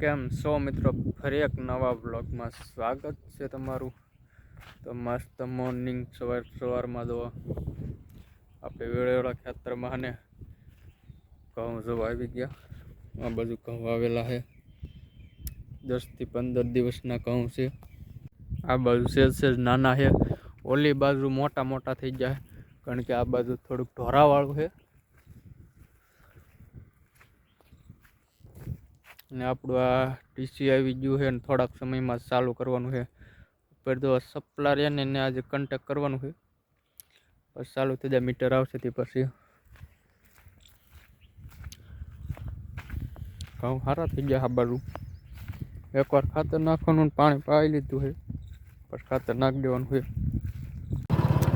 કેમ છો મિત્રો? ફરી એક નવા બ્લોગમાં સ્વાગત છે તમારું. તો મસ્ત મોર્નિંગ સવારમાં દો આપણે વેળેવાળા ખેતરમાં અને ઘઉં જો આવી ગયા. આ બાજુ ઘઉં આવેલા છે, 10 થી 15 દિવસના ઘઉં છે. આ બાજુ છે નાના છે, ઓલી બાજુ મોટા મોટા થઈ જાય, કારણ કે આ બાજુ થોડુંક ઢોરાવાળું છે. ને આપણું આ ટીસી આવી ગયું છે ને થોડાક સમયમાં ચાલુ કરવાનું છે. ઉપર તો સપ્લાયર એને આજે કોન્ટેક કરવાનું છે, પછી ચાલુ થઈ જાય. મીટર આવશે તે પછી ઘઉં સારા થઈ ગયા. આ બાજુ એકવાર ખાતર નાખવાનું, પાણી પાઈ લીધું છે, પછી ખાતર નાખી દેવાનું છે.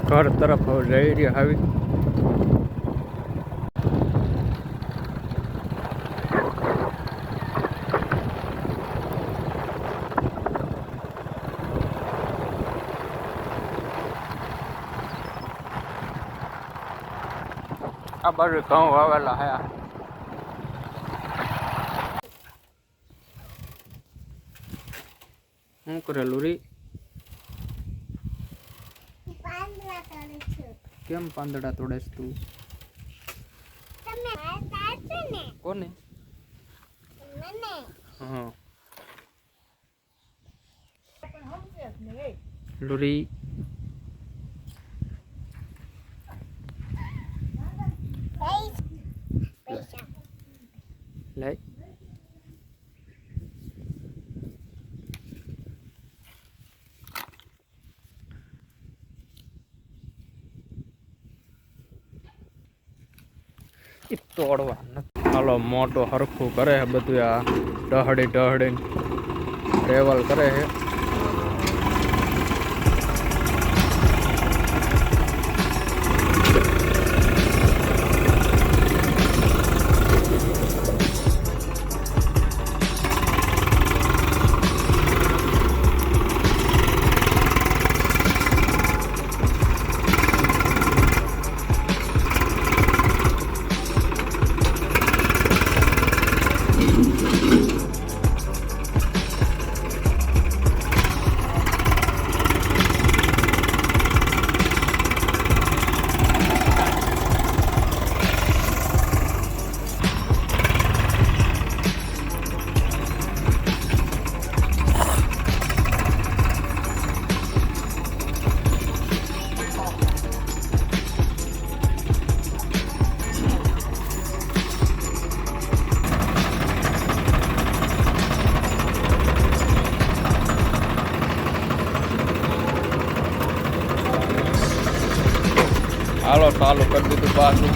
ઘર તરફ હવે જઈ રહ્યા આવી. આ બાજુ ઘઉં વાવેલા હે. શું કરેલું રી? કેમ પાંદડા તોડેસ તું? કોને? હા લુરી લઈ તોડવા નથી. હાલો મોટો હરખું કરે છે બધું. આ ટહડી ટ્રેવલ કરે છે. હાલો ચાલુ કરી દીધું પાછું.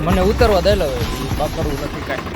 મને ઉતરવા દે લો, પકડવું નથી કાંઈ.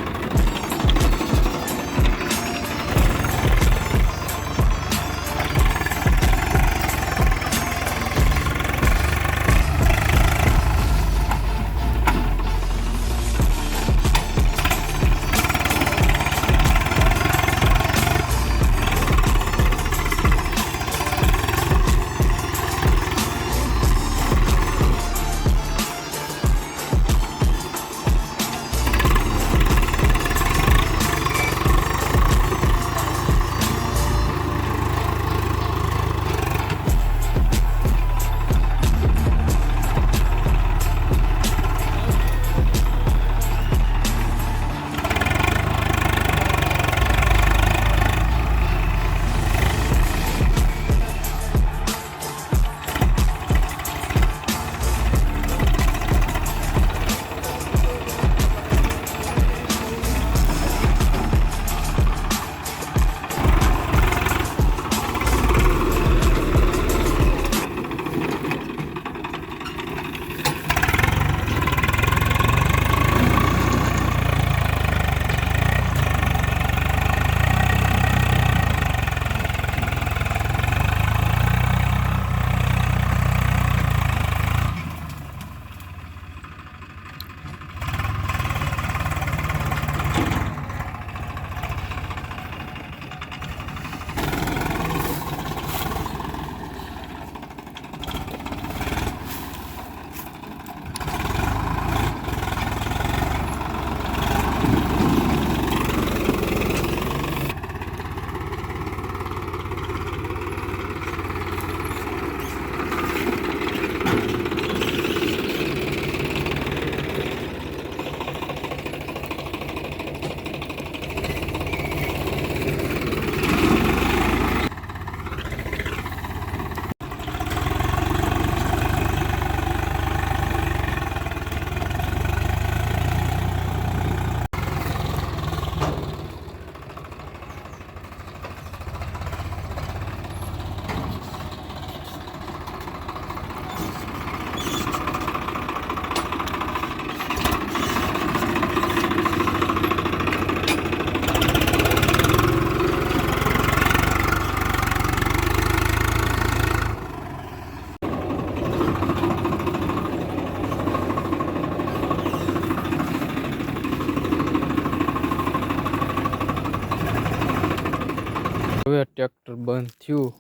ટ્રેક્ટર બંધ થયું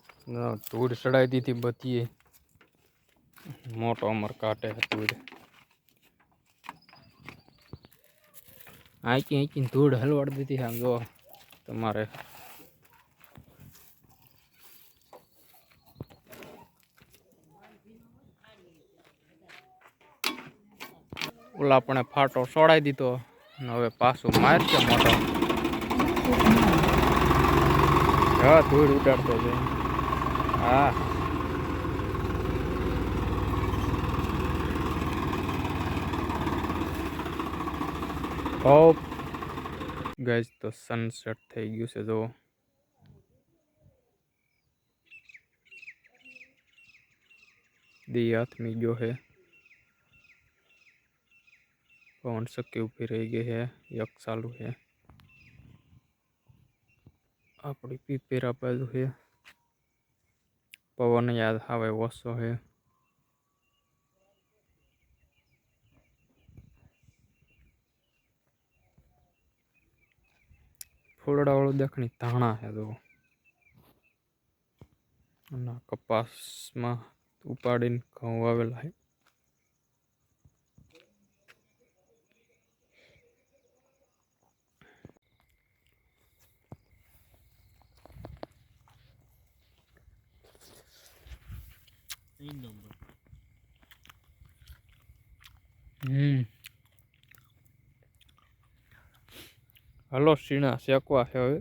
ધૂળ ચડાવી દીધી બધી મોટો અમર કાંટે ધૂળ આંકી ધૂળ હલવાડી દીધી આમ જો તમારે ઓલા પણ ફાટો સોડાઈ દીધો હવે પાછું મારશે મોટો હા ધૂળ ઉડાડતો છે હા ઓપ ગાઈસ તો સનસેટ થઈ ગયું છે જો દી આથમી ગયો है पवन चक्की ऊपी रही गई है यक चालू है अपनी पीपेरा बाजू है पवन याद आवे ओछो है फूलड़ा वालों देखनी धाणा है तो कपास में उपाड़ी घऊं आवेला है हलो सीणा शेकवा है हवे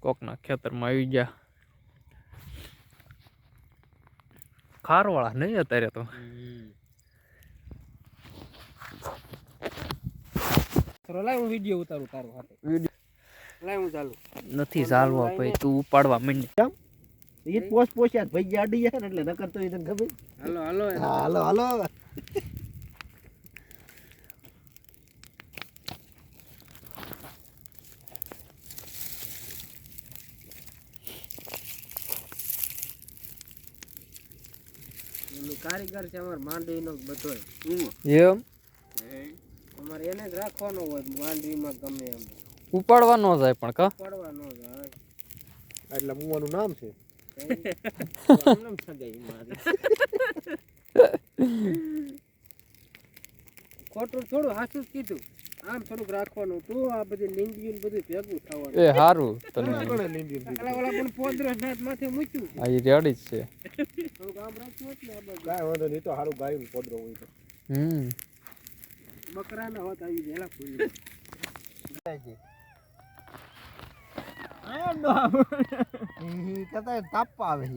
कोकना खेतर में आई गया खारवाड़ा नहीं अत्यारे तो लाइव वीडियो उतारू तारो हाथे लाइव चालू નથી ચાલવા ભાઈ તું ઉપાડવા માંડ ये पोस्ट यार भाई गाड़ी है એટલે નકર તો એને ખબર હાલો હાલો હાલો હાલો કારીગર છે અમાર માંડવીનો બધોય એમ તમારે એને જ રાખવાનો હોય માંડવીમાં ગમે એમ ઉપાડવા ન જાય પણ કા ઉપાડવા ન જાય એટલે મુવાનું નામ છે નામ સગાઈ મારી ખોટું થોડું હાસું કીધું આમ થોડુંક રાખવાનું તું આ બધી લીંબીયું બધું ભેગું થવાનું એ હારું તને વાળા પણ પોદરો નાથ માથે મૂક્યું આ ઈ રેડી જ છે થોડુંક આમ રાખ્યું એટલે આ બધું કાંઈ વાંધો નહીં તો હારું ગાયનું પોદરો હોય તો બકરાના હોત આવી જેલા ફૂલી તાપવા આવે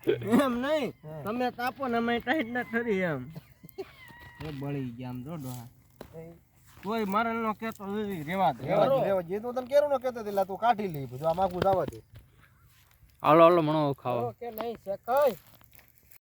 છે એમ નહીં તમે તાપો ને અમે ટાઈટ ના ખરી એમ બળી ગયા આમ જો ડોહા કોઈ મારે નો કેતો રેવા દે રેવા જે તો તને કેરો નો કેતો એટલે તું કાઢી લે બધું આમ આખું જવા દે હાલો હાલો મણો ખાવા કે નહીં શેકાય